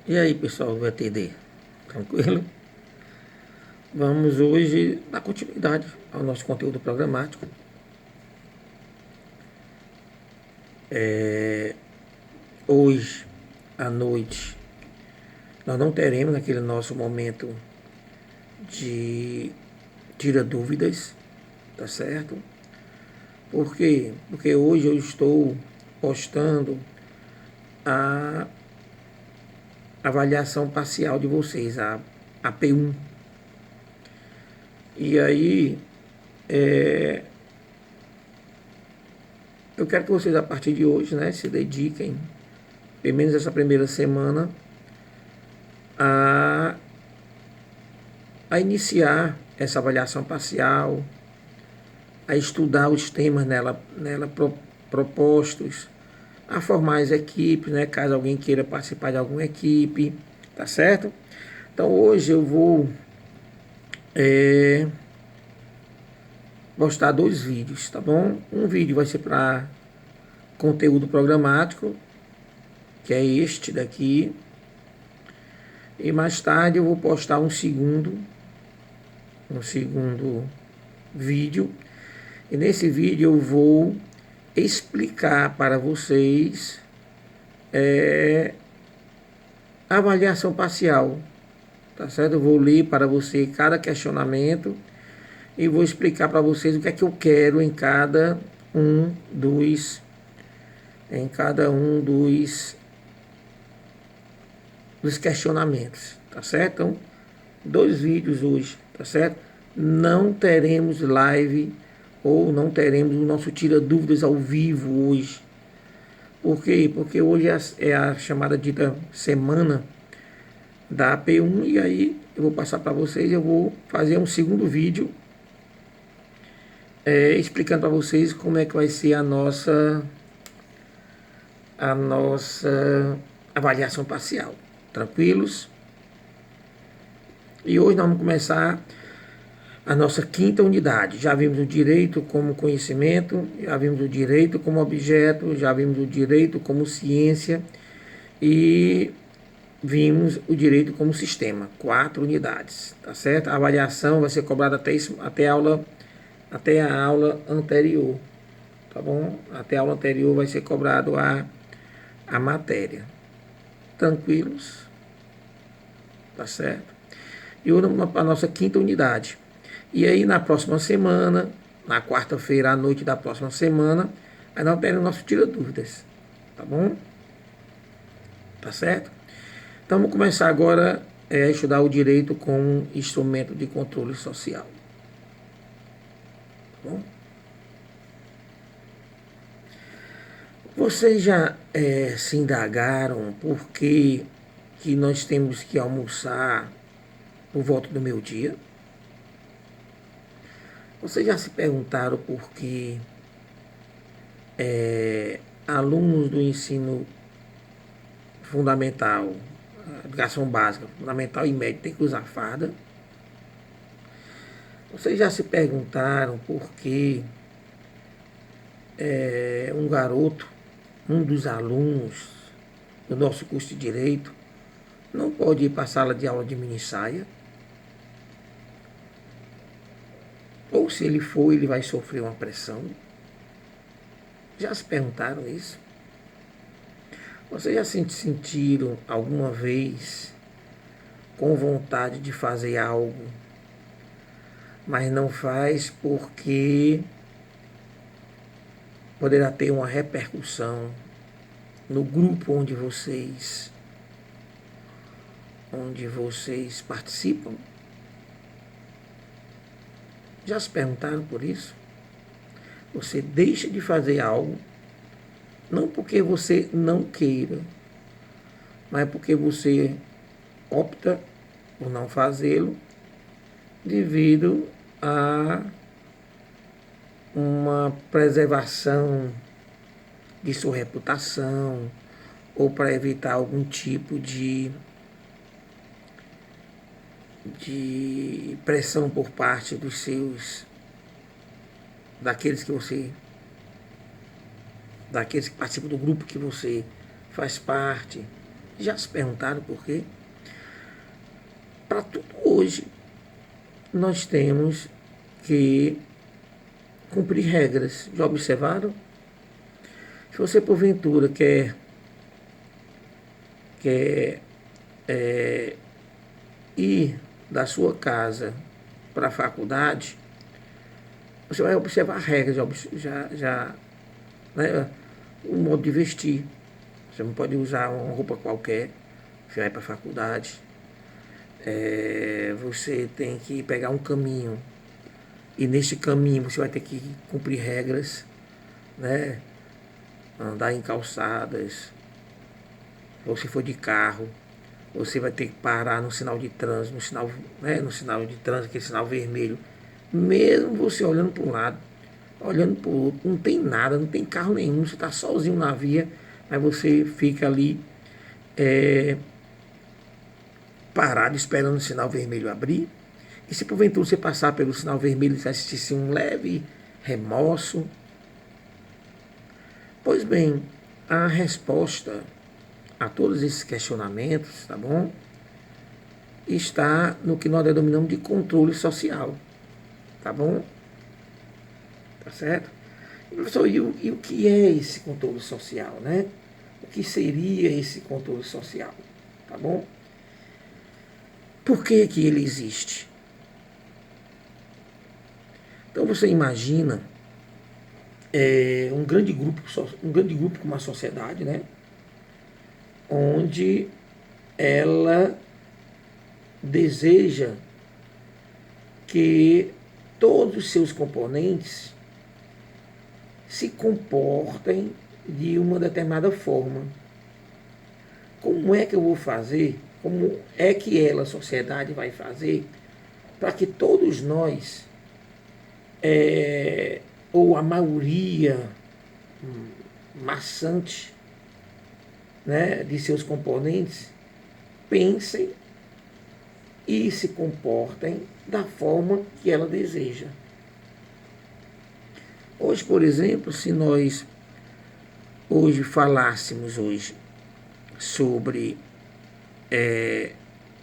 E aí, pessoal do ETD, tranquilo? Vamos hoje dar continuidade ao nosso conteúdo programático. Hoje, à noite, nós não teremos aquele nosso momento de tira dúvidas, tá certo? Por quê? Porque hoje eu estou postando a avaliação parcial de vocês, a P1. E aí, eu quero que vocês, a partir de hoje, né, se dediquem, pelo menos essa primeira semana, a, a iniciar essa avaliação parcial, a estudar os temas nela propostos, a formar as equipes, né, caso alguém queira participar de alguma equipe, tá certo? Então hoje eu vou postar 2 vídeos, tá bom? Um vídeo vai ser para conteúdo programático, que é este daqui, e mais tarde eu vou postar um segundo vídeo, e nesse vídeo eu vou explicar para vocês a avaliação parcial, tá certo? Eu vou ler para você cada questionamento e vou explicar para vocês o que é que eu quero um dos em cada um dos questionamentos, tá certo? Então, 2 vídeos hoje, tá certo? Não teremos live ou não teremos o nosso tira dúvidas ao vivo hoje. Por quê? Porque hoje é a chamada dita semana da AP1 e aí eu vou passar para vocês, eu vou fazer um segundo vídeo explicando para vocês como é que vai ser a nossa avaliação parcial. Tranquilos? E hoje nós vamos começar a nossa quinta unidade. Já vimos o direito como conhecimento, já vimos o direito como objeto, já vimos o direito como ciência e vimos o direito como sistema. 4 unidades, tá certo? A avaliação vai ser cobrada até a aula anterior, tá bom? Até a aula anterior vai ser cobrado a matéria. Tranquilos? Tá certo? E hoje vamos para a nossa quinta unidade. E aí na próxima semana, na quarta-feira à noite da próxima semana, aí nós teremos nosso tira dúvidas, tá bom? Tá certo? Então vamos começar agora a estudar o direito como instrumento de controle social. Tá bom? Vocês já se indagaram por que nós temos que almoçar por volta do meio-dia? Vocês já se perguntaram por que alunos do ensino fundamental, educação básica, fundamental e médio, têm que usar farda? Vocês já se perguntaram por que um garoto, um dos alunos do nosso curso de Direito, não pode ir para a sala de aula de minissaia? Ou se ele for, ele vai sofrer uma pressão? Já se perguntaram isso? Vocês já se sentiram alguma vez com vontade de fazer algo, mas não faz porque poderá ter uma repercussão no grupo onde vocês participam? Já se perguntaram por isso? Você deixa de fazer algo, não porque você não queira, mas porque você opta por não fazê-lo devido a uma preservação de sua reputação ou para evitar algum tipo de pressão por parte daqueles que participam do grupo que você faz parte. Já se perguntaram por quê? Para tudo hoje, nós temos que cumprir regras. Já observaram? Se você porventura quer ir da sua casa para a faculdade, você vai observar regras, né, o modo de vestir. Você não pode usar uma roupa qualquer, você vai para a faculdade. Você tem que pegar um caminho, e neste caminho você vai ter que cumprir regras, né? Andar em calçadas. Ou se for de carro, você vai ter que parar no sinal de trânsito, no sinal, né, no sinal de trânsito, aquele sinal vermelho. Mesmo você olhando para um lado, olhando para o outro, não tem nada, não tem carro nenhum, você está sozinho na via, mas você fica ali parado esperando o sinal vermelho abrir. E se porventura você passar pelo sinal vermelho e assistisse um leve remorso, pois bem, a resposta a todos esses questionamentos, tá bom? Está no que nós denominamos de controle social, tá bom? Tá certo? E, professor, e o que é esse controle social, né? O que seria esse controle social, tá bom? Por que que ele existe? Então você imagina um grande grupo como uma sociedade, né? Onde ela deseja que todos os seus componentes se comportem de uma determinada forma. Como é que eu vou fazer? Como é que ela, a sociedade, vai fazer para que todos nós, ou a maioria maçante, né, de seus componentes, pensem e se comportem da forma que ela deseja? Hoje, por exemplo, se nós hoje falássemos sobre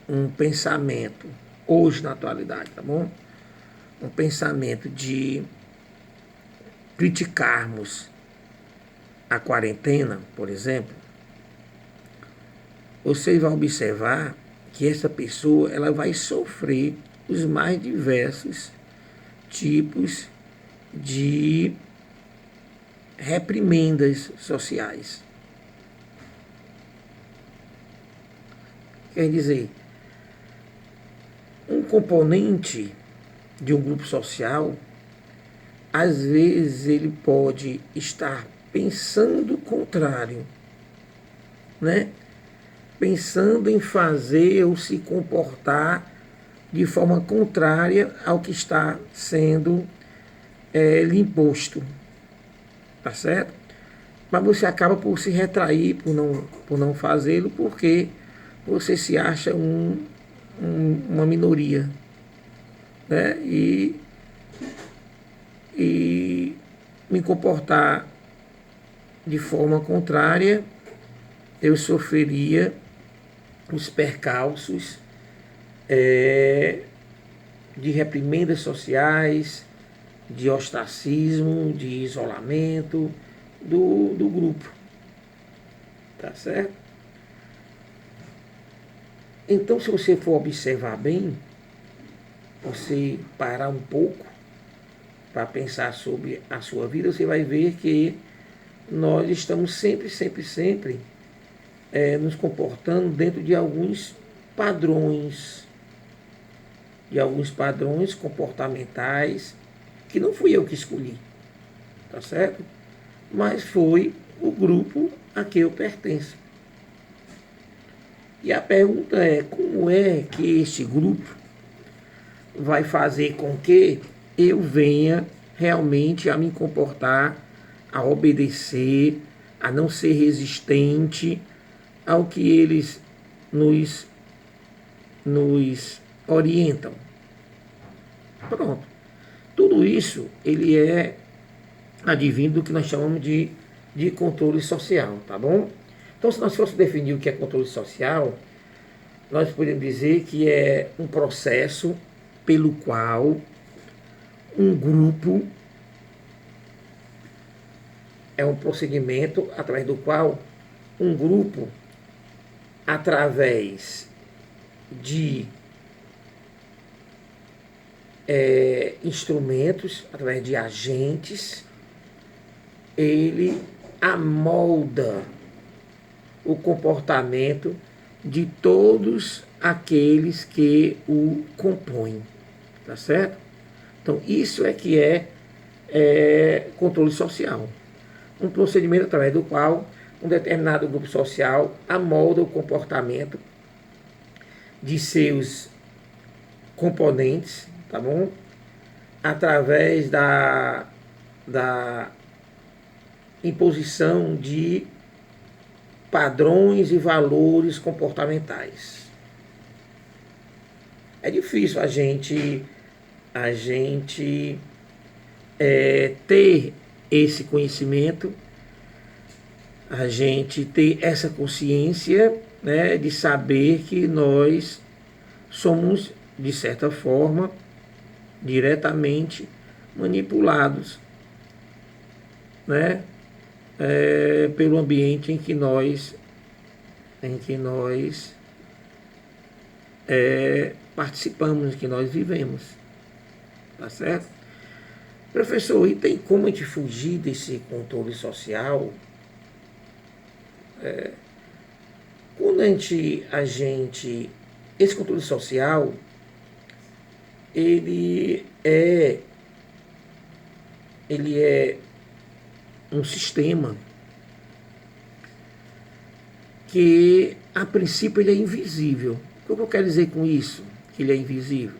um pensamento, hoje na atualidade, tá bom? Um pensamento de criticarmos a quarentena, por exemplo, você vai observar que essa pessoa ela vai sofrer os mais diversos tipos de reprimendas sociais. Quer dizer, um componente de um grupo social, às vezes ele pode estar pensando o contrário, né? Pensando em fazer ou se comportar de forma contrária ao que está sendo lhe imposto, tá certo? Mas você acaba por se retrair, por não fazê-lo, porque você se acha uma minoria, né? E me comportar de forma contrária, eu sofreria os percalços de reprimendas sociais, de ostracismo, de isolamento do grupo. Tá certo? Então, se você for observar bem, você parar um pouco para pensar sobre a sua vida, você vai ver que nós estamos sempre nos comportando dentro de alguns padrões comportamentais que não fui eu que escolhi, tá certo? Mas foi o grupo a que eu pertenço. E a pergunta é, como é que este grupo vai fazer com que eu venha realmente a me comportar, a obedecer, a não ser resistente ao que eles nos orientam. Pronto. Tudo isso, ele é advindo do que nós chamamos de controle social, tá bom? Então, se nós fôssemos definir o que é controle social, nós podemos dizer que é um processo pelo qual um grupo, é um procedimento através do qual um grupo, através de instrumentos, através de agentes, ele amolda o comportamento de todos aqueles que o compõem, tá certo? Então, isso é que é controle social. Um procedimento através do qual um determinado grupo social amolda o comportamento de seus componentes, tá bom? Através da imposição de padrões e valores comportamentais. É difícil a gente ter esse conhecimento, a gente ter essa consciência, né, de saber que nós somos, de certa forma, diretamente manipulados, né, pelo ambiente em que nós participamos, em que nós vivemos, tá certo? Professor, e tem como a gente fugir desse controle social? Quando esse controle social, ele é um sistema que, a princípio, ele é invisível. O que eu quero dizer com isso, que ele é invisível?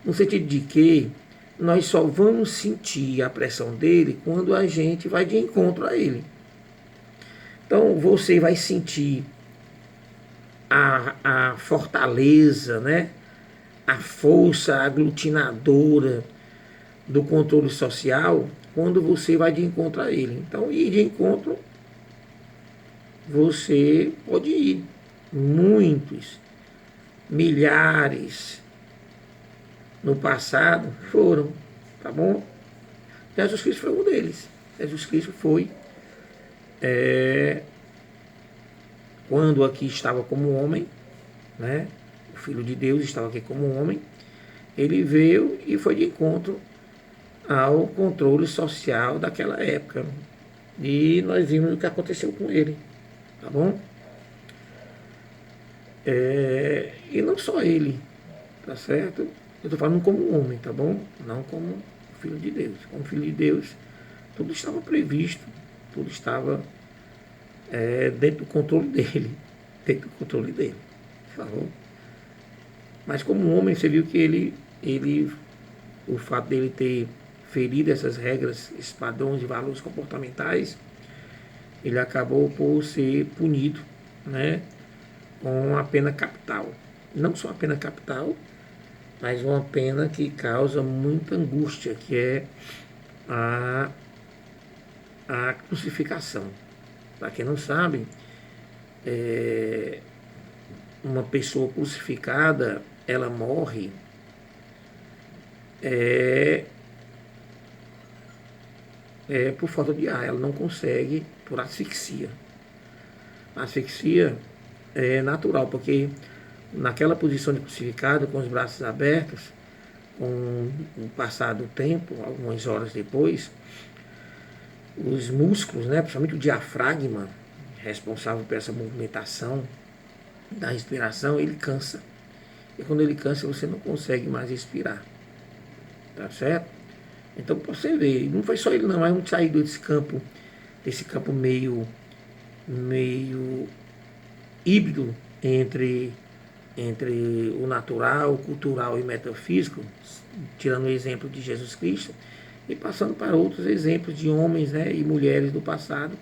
No sentido de que nós só vamos sentir a pressão dele quando a gente vai de encontro a ele. Então, você vai sentir a fortaleza, né? A força aglutinadora do controle social quando você vai de encontro a ele. Então, ir de encontro, você pode ir. Muitos, milhares no passado foram, tá bom? Jesus Cristo foi um deles. Jesus Cristo foi, quando aqui estava como homem, né? O Filho de Deus estava aqui como homem, ele veio e foi de encontro ao controle social daquela época. E nós vimos o que aconteceu com ele, tá bom? E não só ele, tá certo? Eu estou falando como homem, tá bom? Não como Filho de Deus. Como Filho de Deus, tudo estava previsto, tudo estava dentro do controle dele, dentro do controle dele, falou? Mas como homem, você viu que ele, o fato dele ter ferido essas regras, esses padrões e valores comportamentais, ele acabou por ser punido, né, com a pena capital. Não só a pena capital, mas uma pena que causa muita angústia, que é a crucificação. Para quem não sabe, uma pessoa crucificada, ela morre por falta de ar, ela não consegue, por asfixia. A asfixia é natural, porque naquela posição de crucificado, com os braços abertos, com o passar do tempo, algumas horas depois, os músculos, né, principalmente o diafragma, responsável por essa movimentação da respiração, ele cansa. E quando ele cansa, você não consegue mais respirar. Tá certo? Então, para você ver, não foi só ele não, mas um saído desse campo meio híbrido entre o natural, o cultural e o metafísico, tirando o exemplo de Jesus Cristo, e passando para outros exemplos de homens, né, e mulheres do passado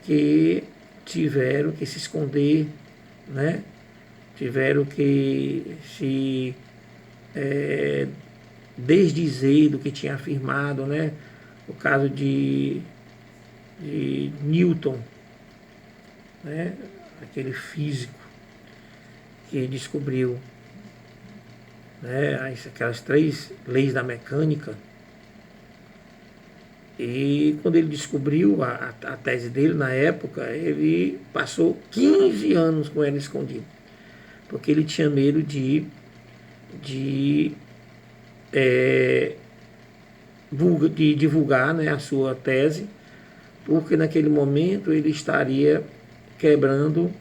que tiveram que se esconder, né, tiveram que se desdizer do que tinha afirmado, né? O caso de Newton, né? Aquele físico que descobriu, né, aquelas 3 leis da mecânica. E quando ele descobriu a tese dele, na época, ele passou 15 anos com ela escondido, porque ele tinha medo de, é, de divulgar, né, a sua tese, porque naquele momento ele estaria quebrando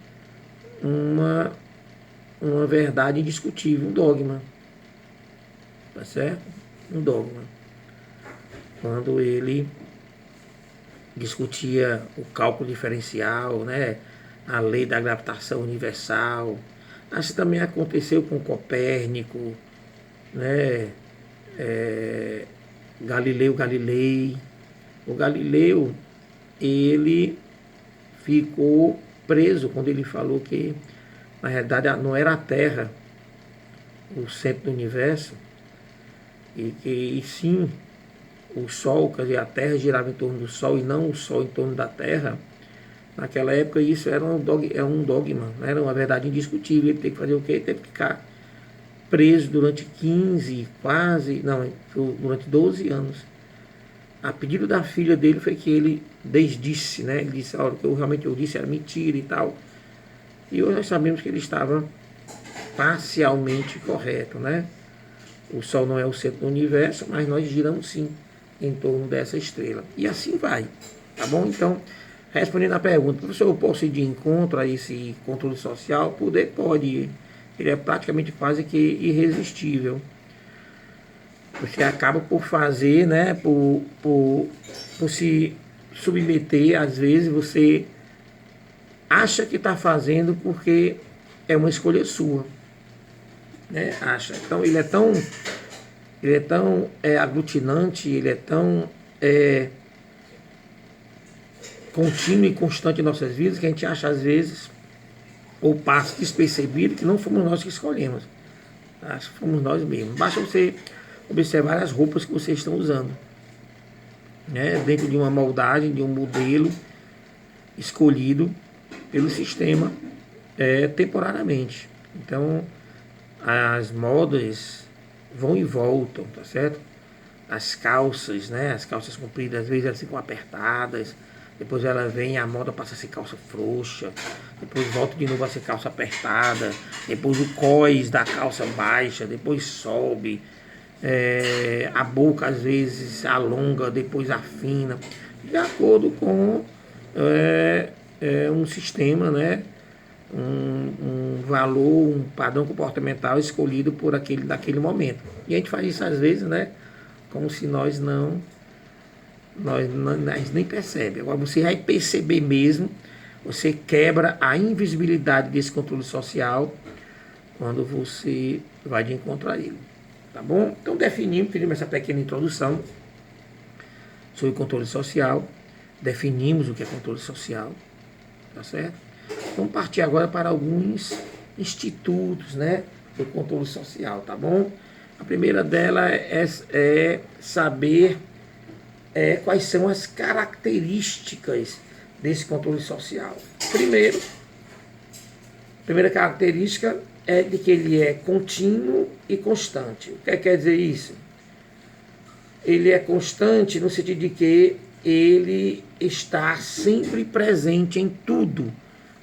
uma, uma verdade indiscutível, um dogma, tá certo? Um dogma. Quando ele discutia o cálculo diferencial, né, a lei da gravitação universal. Assim também aconteceu com Copérnico, né, Galileu Galilei. O Galileu, ele ficou preso quando ele falou que, na realidade, não era a Terra o centro do universo, e sim o Sol, quer dizer, a Terra girava em torno do Sol e não o Sol em torno da Terra. Naquela época isso era um dogma, né? Era uma verdade indiscutível. Ele teve que fazer o quê? Ele teve que ficar preso durante 15, quase, não, durante 12 anos. A pedido da filha dele foi que ele desdisse, né? Ele disse, olha, o que eu disse era mentira e tal. E hoje nós sabemos que ele estava parcialmente correto, né? O Sol não é o centro do universo, mas nós giramos sim em torno dessa estrela. E assim vai, tá bom? Então, respondendo à pergunta, professor, eu posso ir de encontro a esse controle social? Poder pode. Ele é praticamente quase que irresistível. Você acaba por fazer, né? Por se submeter, às vezes você acha que está fazendo porque é uma escolha sua, né? Acha. Então ele é tão aglutinante, ele é tão contínuo e constante em nossas vidas que a gente acha às vezes, ou passa despercebido, que não fomos nós que escolhemos. Acho que fomos nós mesmos. Basta você observar as roupas que vocês estão usando, né? Dentro de uma moldagem, de um modelo escolhido pelo sistema temporariamente. Então, as modas vão e voltam, tá certo? As calças, né? As calças compridas, às vezes elas ficam apertadas, depois ela vem, a moda passa a ser calça frouxa, depois volta de novo a ser calça apertada, depois o cós da calça baixa, depois sobe, a boca às vezes alonga, depois afina, de acordo com um sistema, né? Um valor, um padrão comportamental escolhido por daquele momento. E a gente faz isso às vezes, né? Como se nós nem percebe. Agora você vai perceber mesmo, você quebra a invisibilidade desse controle social quando você vai de encontro a ele. Tá bom? Então fizemos essa pequena introdução sobre controle social, definimos o que é controle social, tá certo? Vamos partir agora para alguns institutos, né, do controle social, tá bom? A primeira dela é saber quais são as características desse controle social. Primeira característica é de que ele é contínuo e constante. O que quer dizer isso? Ele é constante no sentido de que ele está sempre presente em tudo,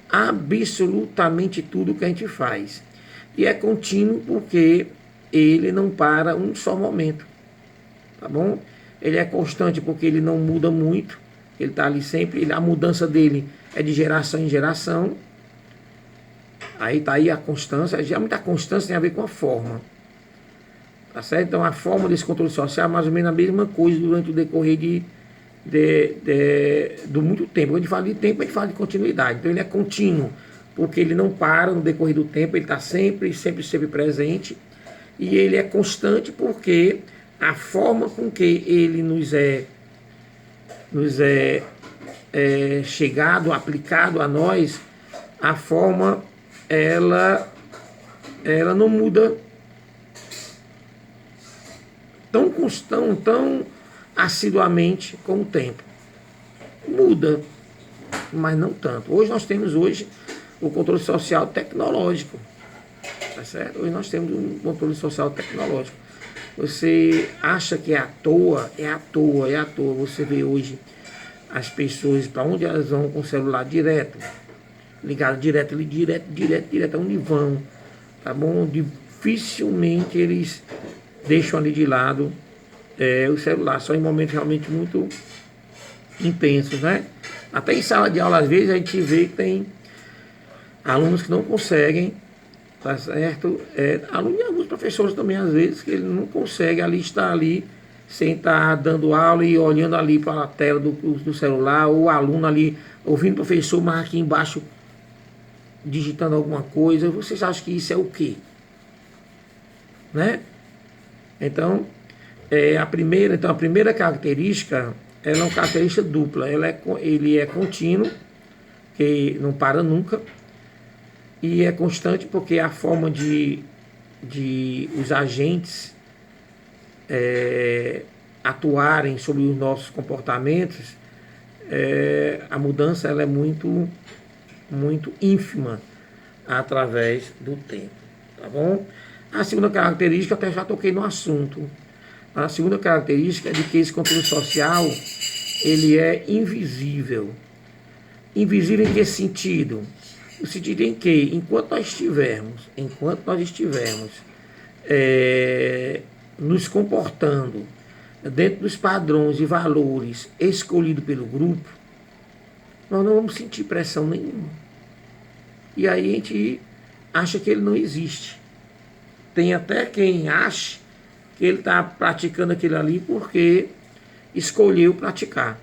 absolutamente tudo que a gente faz. E é contínuo porque ele não para um só momento, tá bom? Ele é constante porque ele não muda muito, ele está ali sempre, a mudança dele é de geração em geração. Aí está aí a constância, geralmente a constância tem a ver com a forma, tá certo? Então a forma desse controle social é mais ou menos a mesma coisa durante o decorrer do muito tempo. Quando a gente fala de tempo, a gente fala de continuidade. Então ele é contínuo, porque ele não para no decorrer do tempo, ele está sempre presente. E ele é constante porque a forma com que ele nos é chegado, aplicado a nós, a forma, ela não muda tão assiduamente com o tempo. Muda, mas não tanto. Hoje nós temos o controle social tecnológico, tá certo? Hoje nós temos um controle social tecnológico. Você acha que é à toa, é à toa, é à toa. Você vê hoje as pessoas, para onde elas vão com o celular direto, ligado direto, direto, onde vão, tá bom? Dificilmente eles deixam ali de lado o celular, só em momentos realmente muito intensos, né? Até em sala de aula, às vezes, a gente vê que tem alunos que não conseguem, tá certo? Alunos e alguns professores também, às vezes, que ele não consegue ali estar ali, sem estar dando aula e olhando ali para a tela do celular, ou o aluno ali ouvindo o professor, mas aqui embaixo digitando alguma coisa. Vocês acham que isso é o quê? Né? Então, a primeira característica, ela é uma característica dupla. Ele é contínuo, que não para nunca, e é constante porque a forma de os agentes atuarem sobre os nossos comportamentos, a mudança ela é muito, muito ínfima através do tempo, tá bom? A segunda característica, até já toquei no assunto. A segunda característica é de que esse controle social ele é invisível. Invisível em que sentido? No sentido em que, enquanto nós estivermos nos comportando dentro dos padrões e valores escolhidos pelo grupo, nós não vamos sentir pressão nenhuma. E aí a gente acha que ele não existe. Tem até quem ache que ele está praticando aquilo ali porque escolheu praticar.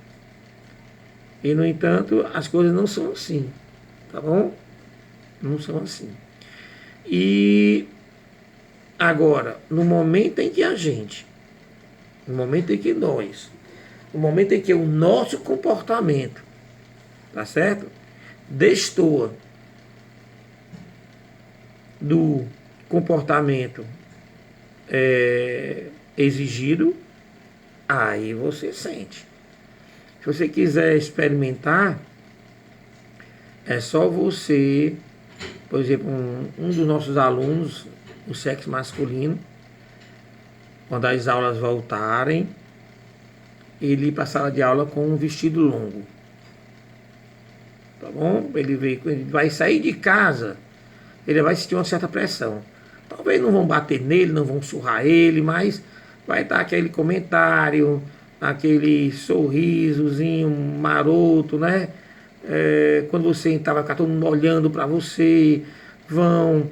E, no entanto, as coisas não são assim, tá bom? Não são assim. E agora, no momento em que no momento em que o nosso comportamento, tá certo? Destoa do comportamento exigido, aí você sente. Se você quiser experimentar, é só você, por exemplo, um dos nossos alunos, o sexo masculino, quando as aulas voltarem, ele ir para a sala de aula com um vestido longo. Tá bom? Ele vai sair de casa, ele vai sentir uma certa pressão. Talvez não vão bater nele, não vão surrar ele, mas vai estar aquele comentário, aquele sorrisozinho maroto, né? Quando você entrar, vai ficar todo mundo olhando para você, vão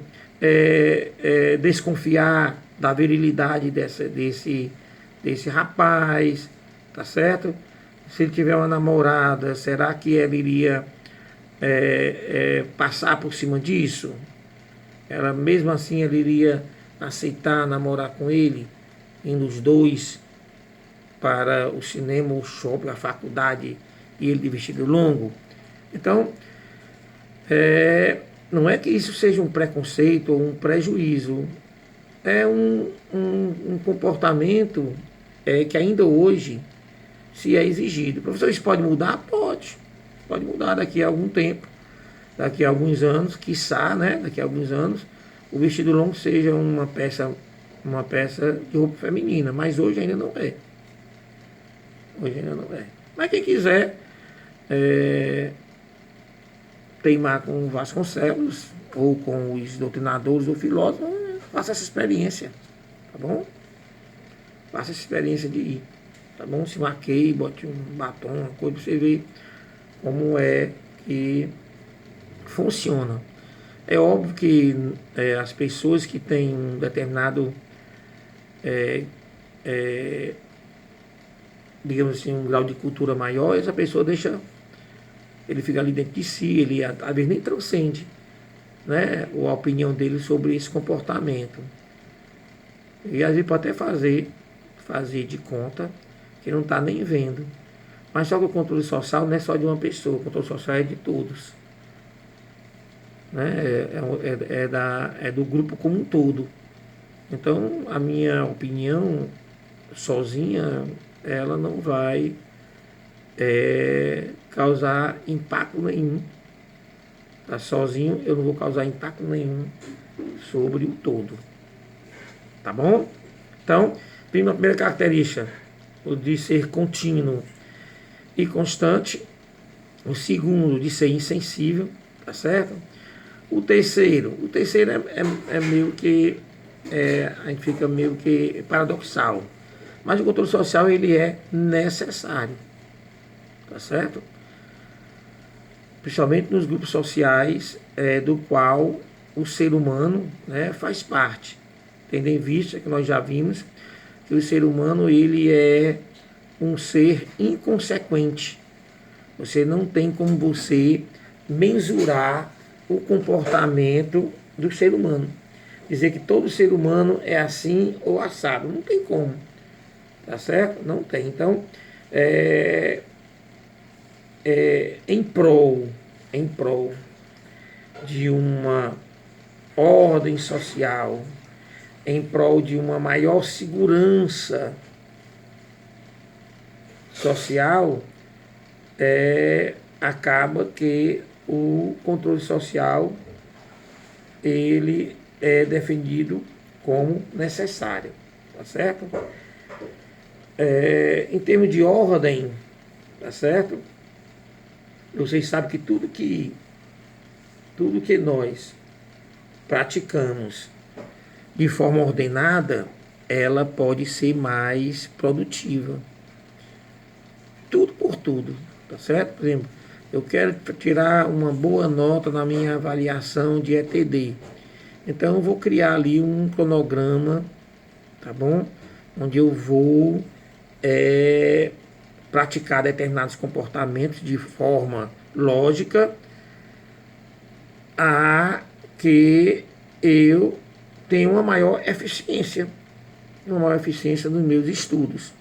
desconfiar da virilidade desse rapaz, tá certo? Se ele tiver uma namorada, será que ela iria passar por cima disso? Ela mesmo assim ela iria aceitar namorar com ele, indo os dois para o cinema, o shopping, a faculdade, e ele de vestido longo? Então, não é que isso seja um preconceito ou um prejuízo, é um comportamento que ainda hoje se é exigido. Professor, isso pode mudar? Pode mudar daqui a algum tempo, daqui a alguns anos, quiçá, né? Daqui a alguns anos, o vestido longo seja uma peça de roupa feminina, mas hoje ainda não é. Hoje ainda não é. Mas quem quiser teimar com Vasconcelos ou com os doutrinadores ou filósofos, faça essa experiência, tá bom? Faça essa experiência de ir, tá bom? Se maqueie, bote um batom, uma coisa para você ver como é que funciona. É óbvio que as pessoas que têm um determinado, digamos assim, um grau de cultura maior, essa pessoa ele fica ali dentro de si, ele às vezes nem transcende, né, a opinião dele sobre esse comportamento. E às vezes pode até fazer de conta que não está nem vendo. Mas só que o controle social não é só de uma pessoa, o controle social é de todos. Né? É do grupo como um todo. Então, a minha opinião sozinha, ela não vai causar impacto nenhum. Tá sozinho, eu não vou causar impacto nenhum sobre o todo. Tá bom? Então, primeira característica, o de ser contínuo e constante. O segundo, de ser insensível, tá certo? O terceiro é meio que, a gente fica meio que paradoxal. Mas o controle social, ele é necessário, tá certo? Principalmente nos grupos sociais do qual o ser humano, né, faz parte. Tendo em vista que nós já vimos que o ser humano, ele é um ser inconsequente. Você não tem como você mensurar o comportamento do ser humano. Dizer que todo ser humano é assim ou assado. Não tem como. Tá certo? Não tem. Então, em prol de uma ordem social, em prol de uma maior segurança social, acaba que o controle social ele é defendido como necessário, tá certo? Em termos de ordem, tá certo? Vocês sabem que tudo que nós praticamos de forma ordenada, ela pode ser mais produtiva. Tudo por tudo, tá certo? Por exemplo, eu quero tirar uma boa nota na minha avaliação de ETD. Então eu vou criar ali um cronograma, tá bom? Onde eu vou praticar determinados comportamentos de forma lógica a que eu tenha uma maior eficiência nos meus estudos.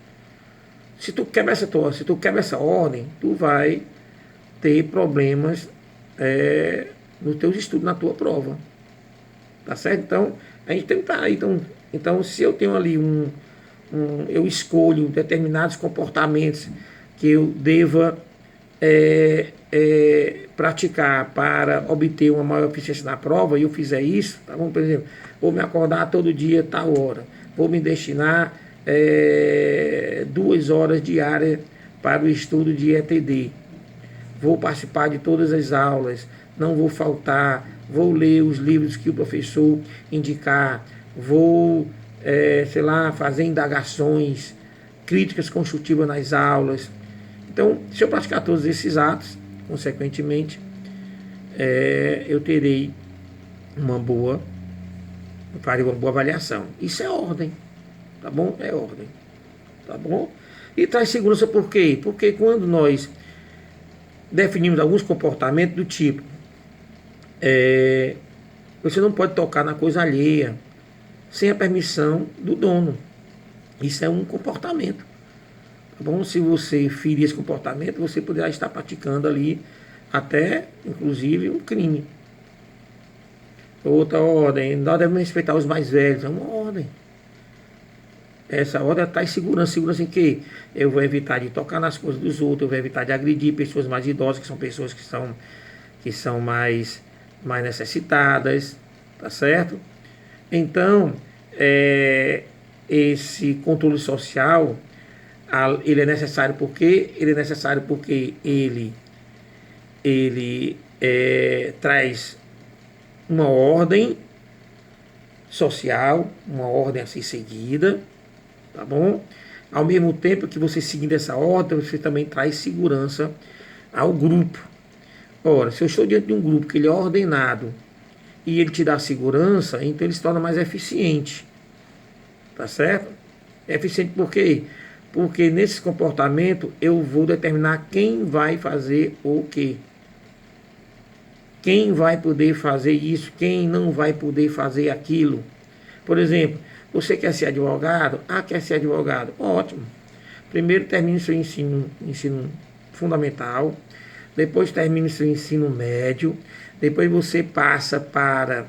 Se tu quebra essa ordem, tu vai ter problemas nos teus estudos, na tua prova. Tá certo? Então, a gente tem que estar aí. Então, se eu tenho ali eu escolho determinados comportamentos que eu deva praticar para obter uma maior eficiência na prova, e eu fizer isso, tá bom? Por exemplo, vou me acordar todo dia, tal hora, vou me destinar 2 horas diárias para o estudo de ETD, vou participar de todas as aulas, não vou faltar, vou ler os livros que o professor indicar, vou, fazer indagações, críticas construtivas nas aulas. Então, se eu praticar todos esses atos, consequentemente, eu terei farei uma boa avaliação. Isso é ordem, tá bom? É ordem, tá bom? E traz segurança por quê? Porque quando nós definimos alguns comportamentos do tipo, você não pode tocar na coisa alheia sem a permissão do dono. Isso é um comportamento. Tá bom? Se você ferir esse comportamento, você poderá estar praticando ali até, inclusive, um crime. Outra ordem, nós devemos respeitar os mais velhos. É uma ordem. Essa ordem traz segurança. Segurança em quê? Eu vou evitar de tocar nas coisas dos outros, eu vou evitar de agredir pessoas mais idosas, que são pessoas que são mais necessitadas, tá certo? Então, esse controle social, ele é necessário porque ele traz uma ordem social, uma ordem a ser seguida, tá bom? Ao mesmo tempo que você seguindo essa ordem, você também traz segurança ao grupo. Ora, se eu estou diante de um grupo que ele é ordenado e ele te dá segurança, então ele se torna mais eficiente, tá certo? É eficiente por quê? Porque nesse comportamento eu vou determinar quem vai fazer o quê. Quem vai poder fazer isso, quem não vai poder fazer aquilo. Por exemplo, você quer ser advogado? Quer ser advogado? Ótimo. Primeiro termine seu ensino fundamental, depois termine seu ensino médio, depois você passa para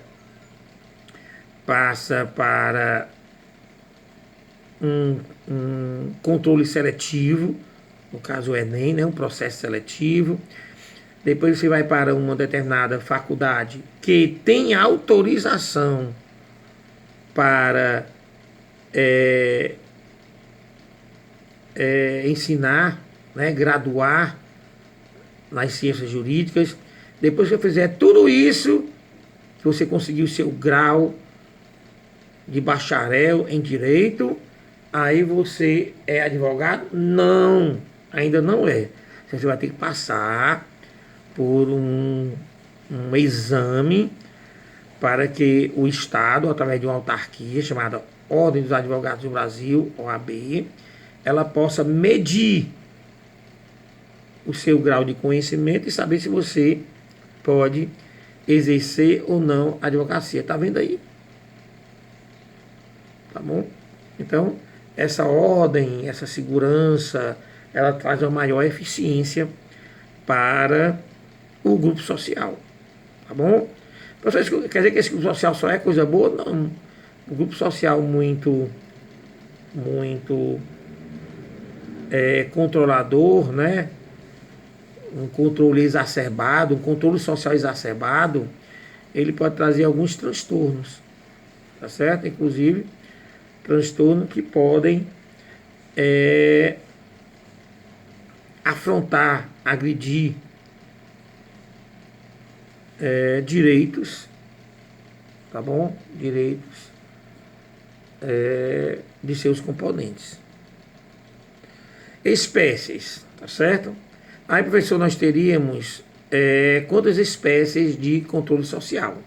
um controle seletivo, no caso o Enem, né, um processo seletivo. Depois você vai para uma determinada faculdade que tem autorização para ensinar, né, graduar nas ciências jurídicas. Depois que você fizer tudo isso, que você conseguir o seu grau de bacharel em direito, aí você é advogado? Não, ainda não é. Você vai ter que passar por um exame para que o Estado, através de uma autarquia chamada Ordem dos Advogados do Brasil, OAB, ela possa medir o seu grau de conhecimento e saber se você pode exercer ou não a advocacia. Tá vendo aí? Tá bom? Então, essa ordem, essa segurança, ela traz uma maior eficiência para o grupo social. Tá bom? Professor, quer dizer que esse grupo social só é coisa boa? Não. O grupo social muito controlador, né? Um controle exacerbado, um controle social exacerbado, ele pode trazer alguns transtornos, tá certo? Inclusive, transtornos que podem afrontar, agredir direitos, tá bom? Direitos de seus componentes. Espécies, tá certo? Aí, professor, nós teríamos quantas espécies de controle social?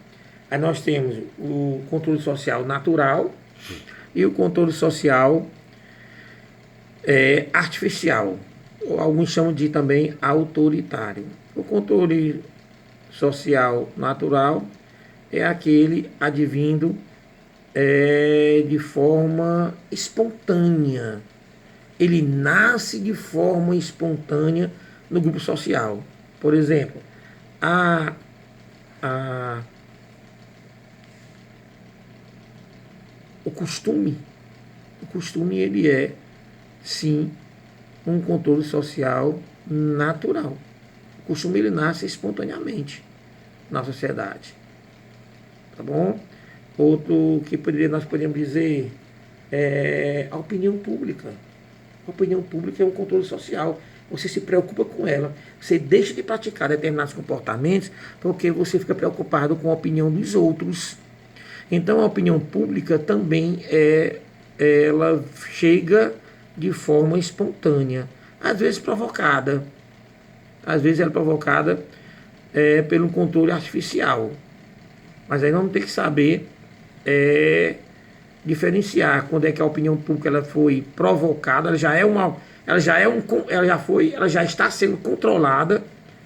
Aí nós temos o controle social natural e o controle social artificial, ou alguns chamam de também autoritário. O controle social natural é aquele advindo de forma espontânea. Ele nasce de forma espontânea no grupo social. Por exemplo, o costume ele é, sim, um controle social natural. O costume ele nasce espontaneamente na sociedade. Tá bom? Outro que nós poderíamos dizer é a opinião pública. A opinião pública é um controle social. Você se preocupa com ela. Você deixa de praticar determinados comportamentos porque você fica preocupado com a opinião dos outros. Então a opinião pública também ela chega de forma espontânea, às vezes provocada. Às vezes ela é provocada pelo controle artificial. Mas aí vamos ter que saber diferenciar quando é que a opinião pública ela foi provocada, ela já está sendo controlada